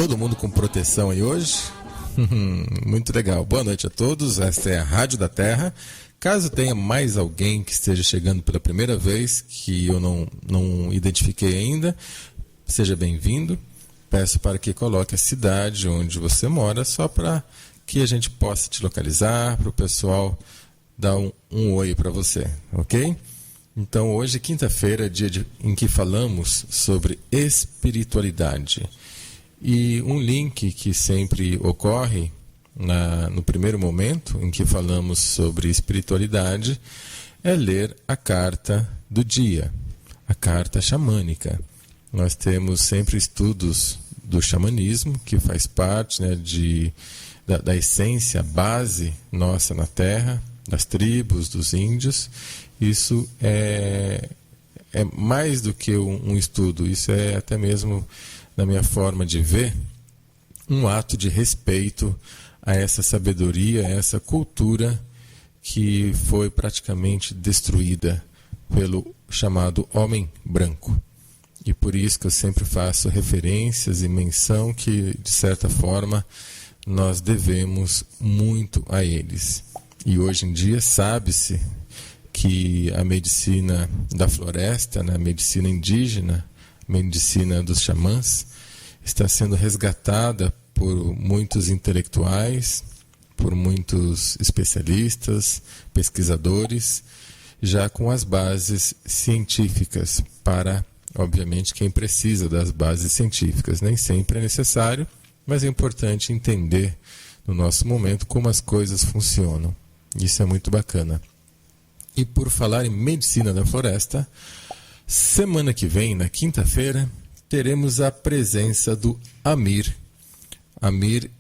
todo mundo com proteção aí hoje? Muito legal. Boa noite a todos. Esta é a Rádio da Terra. Caso tenha mais alguém que esteja chegando pela primeira vez, que eu não identifiquei ainda, seja bem-vindo. Peço para que coloque a cidade onde você mora, só para que a gente possa te localizar, para o pessoal dar um oi para você, ok? Então, hoje, quinta-feira, dia em que falamos sobre espiritualidade. E um link que sempre ocorre no primeiro momento em que falamos sobre espiritualidade é ler a carta do dia, a carta xamânica. Nós temos sempre estudos do xamanismo, que faz parte, né, da essência, a base nossa na Terra, das tribos, dos índios. Isso é mais do que um estudo, isso é até mesmo, na minha forma de ver, um ato de respeito a essa sabedoria, a essa cultura que foi praticamente destruída pelo chamado homem branco. E por isso que eu sempre faço referências e menção que, de certa forma, nós devemos muito a eles. E hoje em dia sabe-se que a medicina da floresta, né, a medicina indígena, a medicina dos xamãs, está sendo resgatada por muitos intelectuais, por muitos especialistas, pesquisadores, já com as bases científicas para, obviamente, quem precisa das bases científicas. Nem sempre é necessário, mas é importante entender no nosso momento como as coisas funcionam. Isso é muito bacana. E por falar em medicina da floresta, semana que vem, na quinta-feira, teremos a presença do Amir. Amir,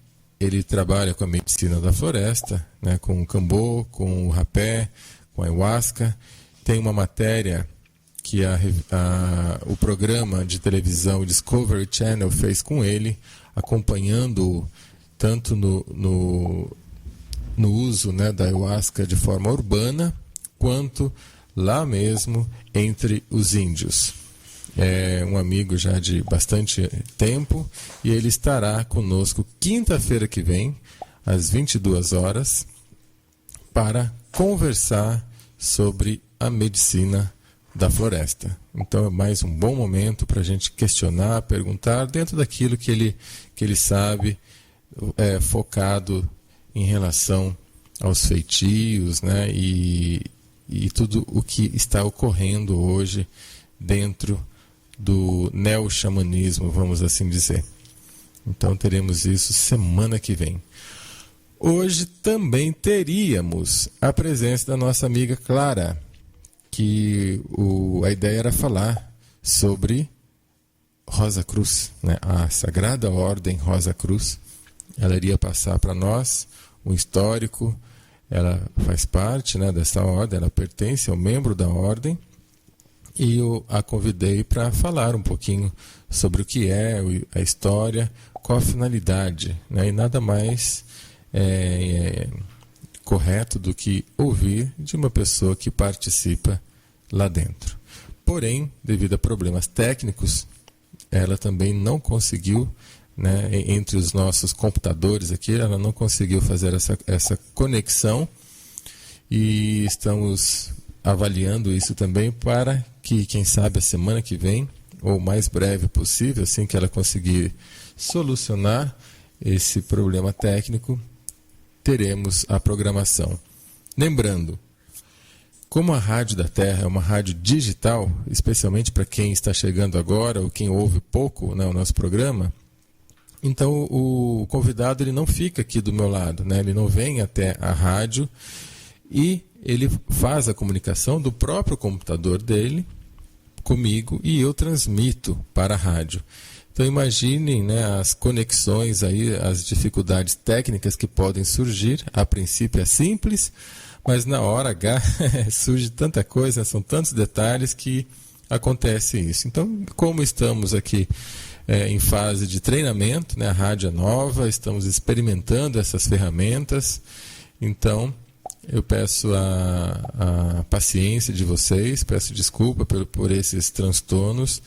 ele trabalha com a medicina da floresta, né, com o cambô, com o rapé, com a ayahuasca. Tem uma matéria que o programa de televisão Discovery Channel fez com ele, acompanhando tanto no uso, né, da ayahuasca de forma urbana, quanto lá mesmo entre os índios. É um amigo já de bastante tempo e ele estará conosco quinta-feira que vem, às 22 horas, para conversar sobre a medicina da floresta. Então é mais um bom momento para a gente questionar, perguntar dentro daquilo que ele sabe, focado em relação aos feitios, né, e tudo o que está ocorrendo hoje dentro do neo-xamanismo, vamos assim dizer. Então teremos isso semana que vem. Hoje também teríamos a presença da nossa amiga Clara, que a ideia era falar sobre Rosa Cruz, né? A Sagrada Ordem Rosa Cruz. Ela iria passar para nós um histórico. Ela faz parte, né, dessa ordem, ela pertence ao membro da ordem, e eu a convidei para falar um pouquinho sobre o que é a história, qual a finalidade, né, e nada mais correto do que ouvir de uma pessoa que participa lá dentro. Porém, devido a problemas técnicos, ela também não conseguiu, né, entre os nossos computadores aqui, ela não conseguiu fazer essa conexão, e estamos avaliando isso também para que, quem sabe, a semana que vem, ou o mais breve possível, assim que ela conseguir solucionar esse problema técnico, teremos a programação. Lembrando, como a Rádio da Terra é uma rádio digital, especialmente para quem está chegando agora ou quem ouve pouco, né, o nosso programa, então o convidado ele não fica aqui do meu lado, né? Ele não vem até a rádio e ele faz a comunicação do próprio computador dele comigo e eu transmito para a rádio. Então imaginem, né, as conexões aí, as dificuldades técnicas que podem surgir. A princípio é simples, mas na hora H surge tanta coisa, são tantos detalhes que acontece isso. Então, como estamos aqui em fase de treinamento, né, a rádio é nova, estamos experimentando essas ferramentas, então eu peço a paciência de vocês, peço desculpa por esses transtornos,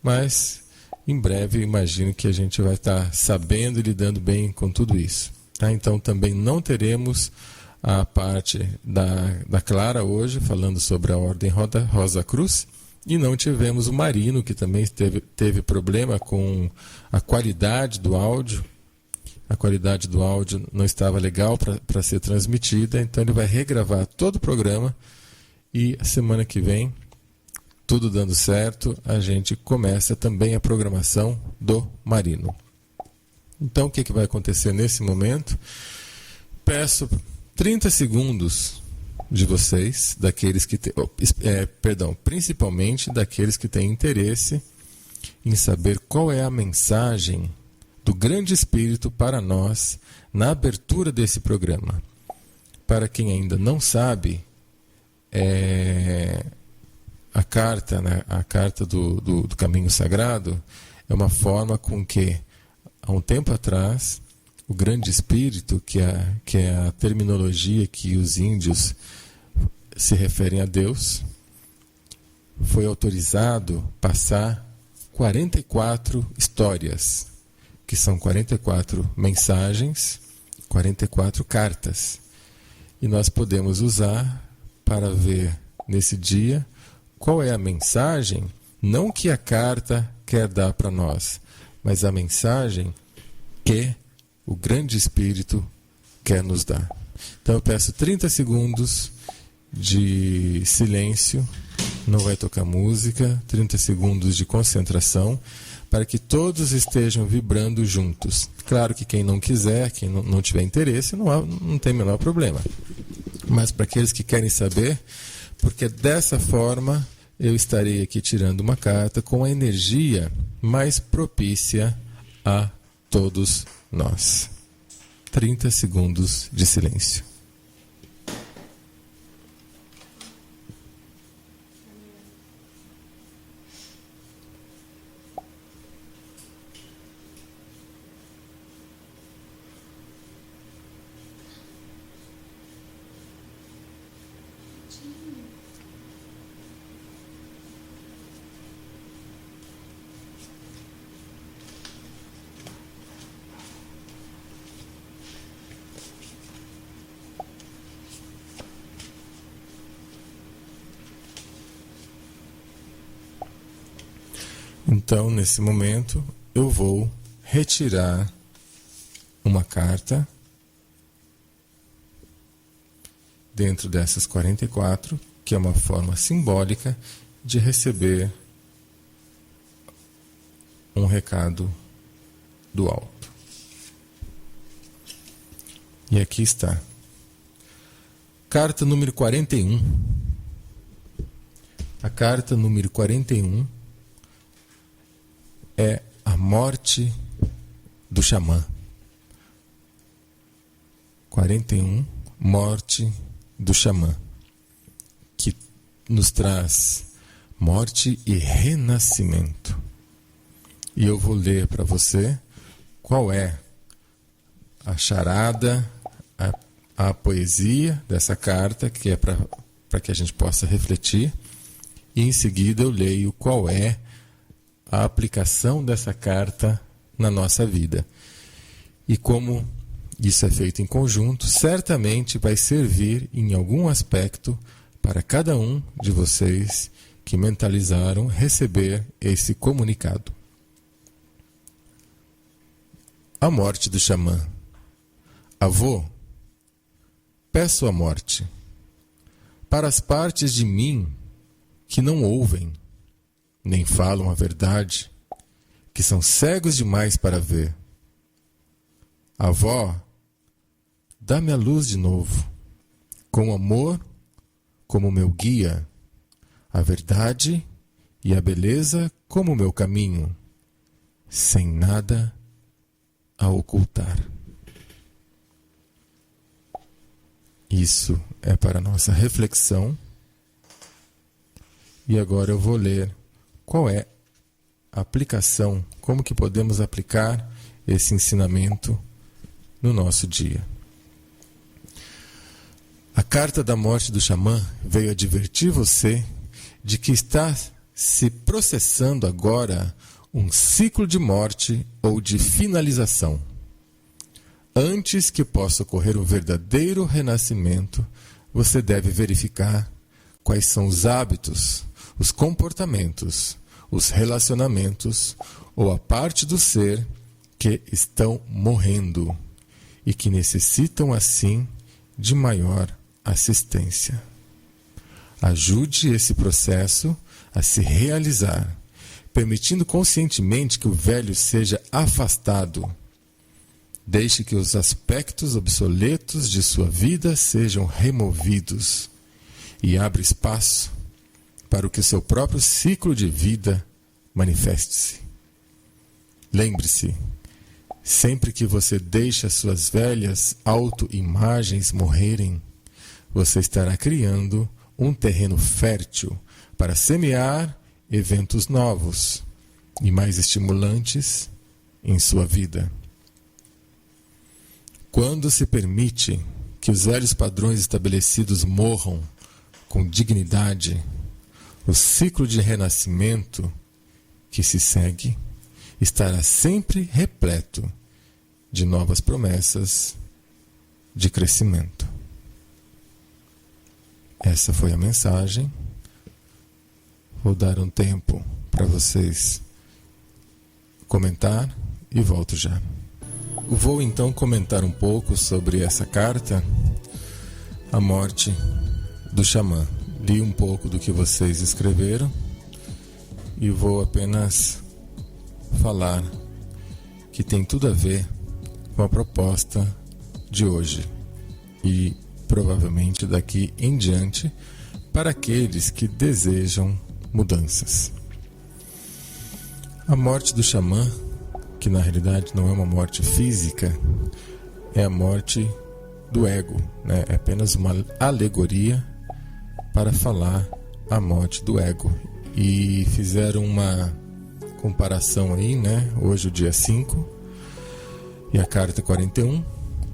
mas em breve eu imagino que a gente vai estar sabendo e lidando bem com tudo isso. Tá? Então também não teremos a parte da Clara hoje, falando sobre a Ordem Rosa Cruz, e não tivemos o Marino, que também teve problema com a qualidade do áudio. A qualidade do áudio não estava legal para ser transmitida, então ele vai regravar todo o programa e a semana que vem, tudo dando certo, a gente começa também a programação do Marino. Então, o que vai acontecer nesse momento? Peço 30 segundos de vocês, daqueles que principalmente daqueles que têm interesse em saber qual é a mensagem do Grande Espírito para nós na abertura desse programa. Para quem ainda não sabe, a carta, né, a carta do Caminho Sagrado é uma forma com que, há um tempo atrás, o Grande Espírito, que é a terminologia que os índios se referem a Deus, foi autorizado passar 44 histórias, que são 44 mensagens, 44 cartas. E nós podemos usar para ver nesse dia qual é a mensagem, não que a carta quer dar para nós, mas a mensagem que o Grande Espírito quer nos dar. Então eu peço 30 segundos de silêncio, não vai tocar música, 30 segundos de concentração, para que todos estejam vibrando juntos. Claro que quem não quiser, quem não tiver interesse, não tem o menor problema. Mas para aqueles que querem saber, porque dessa forma eu estarei aqui tirando uma carta com a energia mais propícia a todos nós. 30 segundos de silêncio. Então, nesse momento, eu vou retirar uma carta dentro dessas 44, que é uma forma simbólica de receber um recado do alto. E aqui está. Carta número 41. A carta número 41 é a morte do xamã. 41, morte do xamã, que nos traz morte e renascimento. E eu vou ler para você qual é a charada, a poesia dessa carta, que é para que a gente possa refletir. E em seguida eu leio qual é a aplicação dessa carta na nossa vida. E como isso é feito em conjunto, certamente vai servir em algum aspecto para cada um de vocês que mentalizaram receber esse comunicado. A morte do xamã. Avô, peço a morte para as partes de mim que não ouvem, nem falam a verdade, que são cegos demais para ver. Avó, dá-me a luz de novo, com amor como meu guia, a verdade e a beleza como meu caminho, sem nada a ocultar. Isso é para nossa reflexão. E agora eu vou ler qual é a aplicação, como que podemos aplicar esse ensinamento no nosso dia. A carta da morte do xamã veio advertir você de que está se processando agora um ciclo de morte ou de finalização. Antes que possa ocorrer um verdadeiro renascimento, você deve verificar quais são os hábitos, os comportamentos, os relacionamentos ou a parte do ser que estão morrendo e que necessitam, assim, de maior assistência. Ajude esse processo a se realizar, permitindo conscientemente que o velho seja afastado. Deixe que os aspectos obsoletos de sua vida sejam removidos e abra espaço para o que o seu próprio ciclo de vida manifeste-se. Lembre-se, sempre que você deixa suas velhas autoimagens morrerem, você estará criando um terreno fértil para semear eventos novos e mais estimulantes em sua vida. Quando se permite que os velhos padrões estabelecidos morram com dignidade, o ciclo de renascimento que se segue estará sempre repleto de novas promessas de crescimento. Essa foi a mensagem. Vou dar um tempo para vocês comentar e volto já. Vou então comentar um pouco sobre essa carta, a morte do xamã. Li um pouco do que vocês escreveram e vou apenas falar que tem tudo a ver com a proposta de hoje e provavelmente daqui em diante para aqueles que desejam mudanças. A morte do xamã, que na realidade não é uma morte física, é a morte do ego, né? É apenas uma alegoria para falar a morte do ego. E fizeram uma comparação aí, né? Hoje o dia 5 e a carta 41.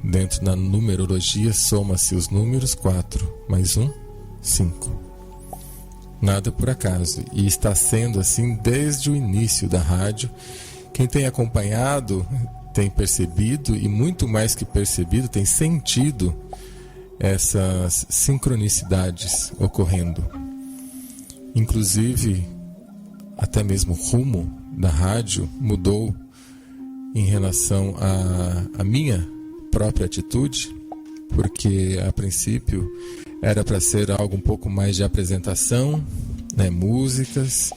Dentro da numerologia soma-se os números 4 mais 1, 5. Nada por acaso. E está sendo assim desde o início da rádio. Quem tem acompanhado tem percebido, e muito mais que percebido, tem sentido essas sincronicidades ocorrendo. Inclusive, até mesmo o rumo da rádio mudou em relação à minha própria atitude, porque a princípio era para ser algo um pouco mais de apresentação, né? Músicas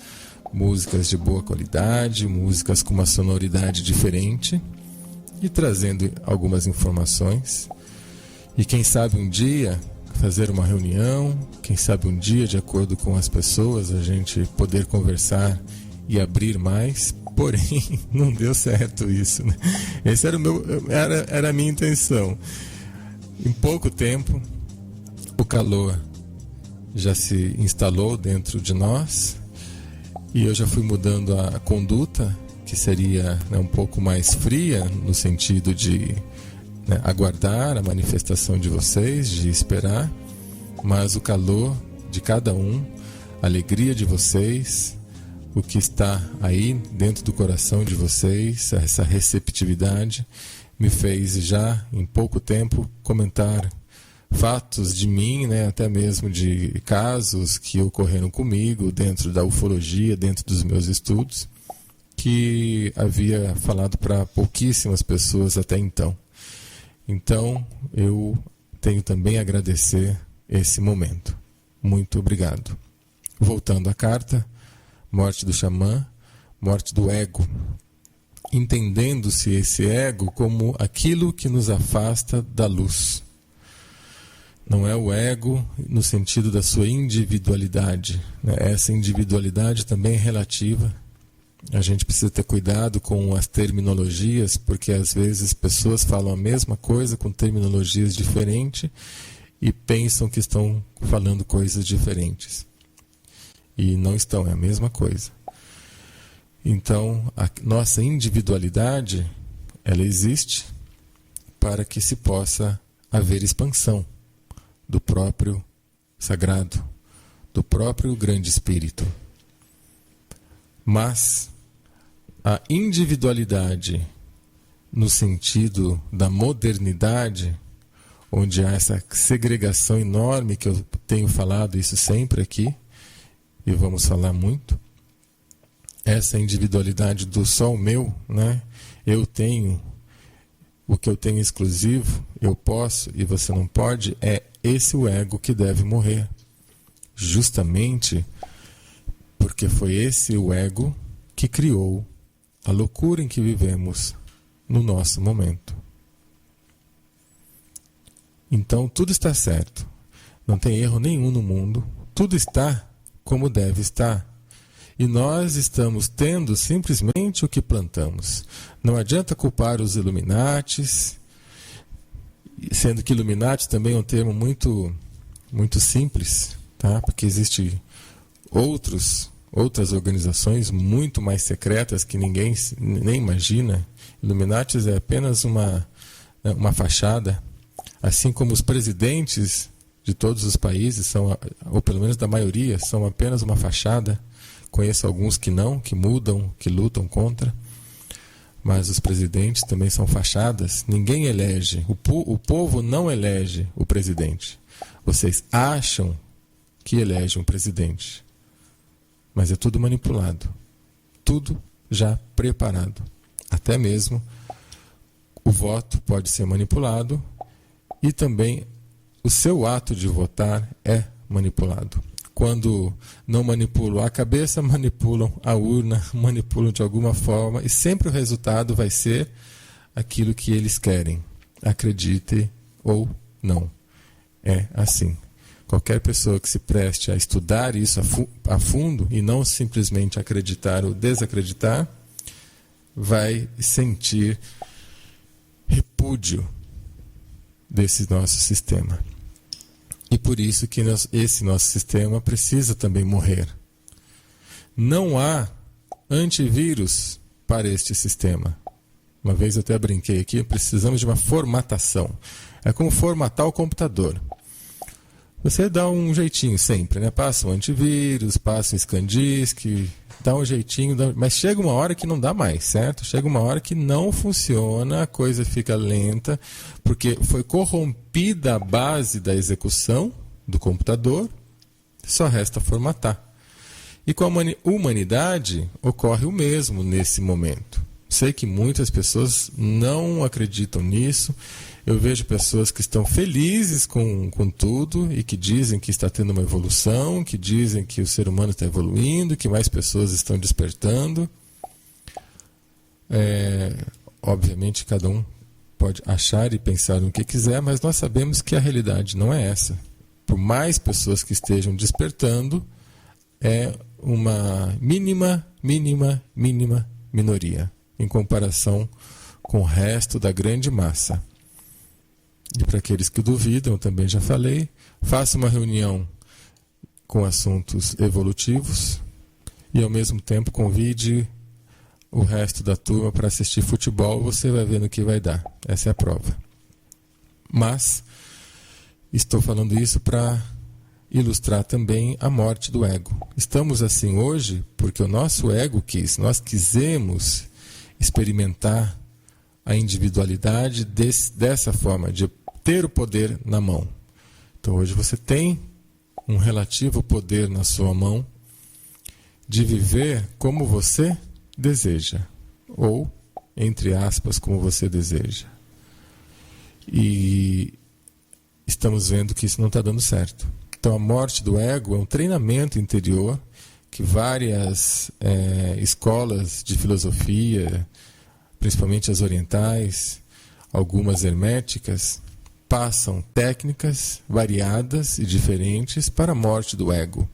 de boa qualidade, músicas com uma sonoridade diferente e trazendo algumas informações. E quem sabe um dia fazer uma reunião, quem sabe um dia, de acordo com as pessoas, a gente poder conversar e abrir mais. Porém, não deu certo isso, né? Esse era a minha intenção. Em pouco tempo, o calor já se instalou dentro de nós e eu já fui mudando a conduta, que seria, né, um pouco mais fria, no sentido de, né, aguardar a manifestação de vocês, de esperar, mas o calor de cada um, a alegria de vocês, o que está aí dentro do coração de vocês, essa receptividade, me fez já em pouco tempo comentar fatos de mim, né, até mesmo de casos que ocorreram comigo dentro da ufologia, dentro dos meus estudos, que havia falado para pouquíssimas pessoas até então. Então, eu tenho também a agradecer esse momento. Muito obrigado. Voltando à carta, morte do xamã, morte do ego. Entendendo-se esse ego como aquilo que nos afasta da luz. Não é o ego no sentido da sua individualidade, né? Essa individualidade também é relativa. A gente precisa ter cuidado com as terminologias, porque às vezes pessoas falam a mesma coisa com terminologias diferentes e pensam que estão falando coisas diferentes. E não estão, é a mesma coisa. Então, a nossa individualidade, ela existe para que se possa haver expansão do próprio sagrado, do próprio grande espírito. Mas a individualidade no sentido da modernidade, onde há essa segregação enorme que eu tenho falado isso sempre aqui, e vamos falar muito, essa individualidade do só o meu, né? Eu tenho o que eu tenho exclusivo, eu posso e você não pode, é esse o ego que deve morrer. Justamente porque foi esse o ego que criou a loucura em que vivemos no nosso momento. Então tudo está certo, não tem erro nenhum no mundo, tudo está como deve estar. E nós estamos tendo simplesmente o que plantamos. Não adianta culpar os Illuminatis, sendo que Illuminati também é um termo muito, muito simples, tá? Porque existem outras organizações muito mais secretas que ninguém nem imagina. Illuminati é apenas uma fachada, assim como os presidentes de todos os países, são, ou pelo menos da maioria, são apenas uma fachada. Conheço alguns que não, que mudam, que lutam contra, mas os presidentes também são fachadas. Ninguém elege, o povo não elege o presidente. Vocês acham que elegem um presidente, mas é tudo manipulado, tudo já preparado. Até mesmo o voto pode ser manipulado e também o seu ato de votar é manipulado. Quando não manipulam a cabeça, manipulam a urna, manipulam de alguma forma, e sempre o resultado vai ser aquilo que eles querem. Acredite ou não. É assim. Qualquer pessoa que se preste a estudar isso a fundo e não simplesmente acreditar ou desacreditar, vai sentir repúdio desse nosso sistema. E por isso que esse nosso sistema precisa também morrer. Não há antivírus para este sistema. Uma vez eu até brinquei aqui, precisamos de uma formatação. É como formatar o computador. Você dá um jeitinho sempre, né? Passa um antivírus, passa um ScanDisk, dá um jeitinho, mas chega uma hora que não dá mais, certo? Chega uma hora que não funciona, a coisa fica lenta, porque foi corrompida a base da execução do computador, só resta formatar. E com a humanidade ocorre o mesmo nesse momento. Sei que muitas pessoas não acreditam nisso. Eu vejo pessoas que estão felizes com tudo e que dizem que está tendo uma evolução, que dizem que o ser humano está evoluindo, que mais pessoas estão despertando. Obviamente, cada um pode achar e pensar no que quiser, mas nós sabemos que a realidade não é essa. Por mais pessoas que estejam despertando, é uma mínima minoria em comparação com o resto da grande massa. E para aqueles que duvidam, também já falei, faça uma reunião com assuntos evolutivos e ao mesmo tempo convide o resto da turma para assistir futebol, você vai ver no que vai dar. Essa é a prova. Mas estou falando isso para ilustrar também a morte do ego. Estamos assim hoje porque o nosso ego quis, nós quisemos experimentar a individualidade dessa forma, de ter o poder na mão. Então hoje você tem um relativo poder na sua mão de viver como você deseja, ou, entre aspas, como você deseja. E estamos vendo que isso não está dando certo. Então a morte do ego é um treinamento interior que várias escolas de filosofia, principalmente as orientais, algumas herméticas, passam técnicas variadas e diferentes para a morte do ego.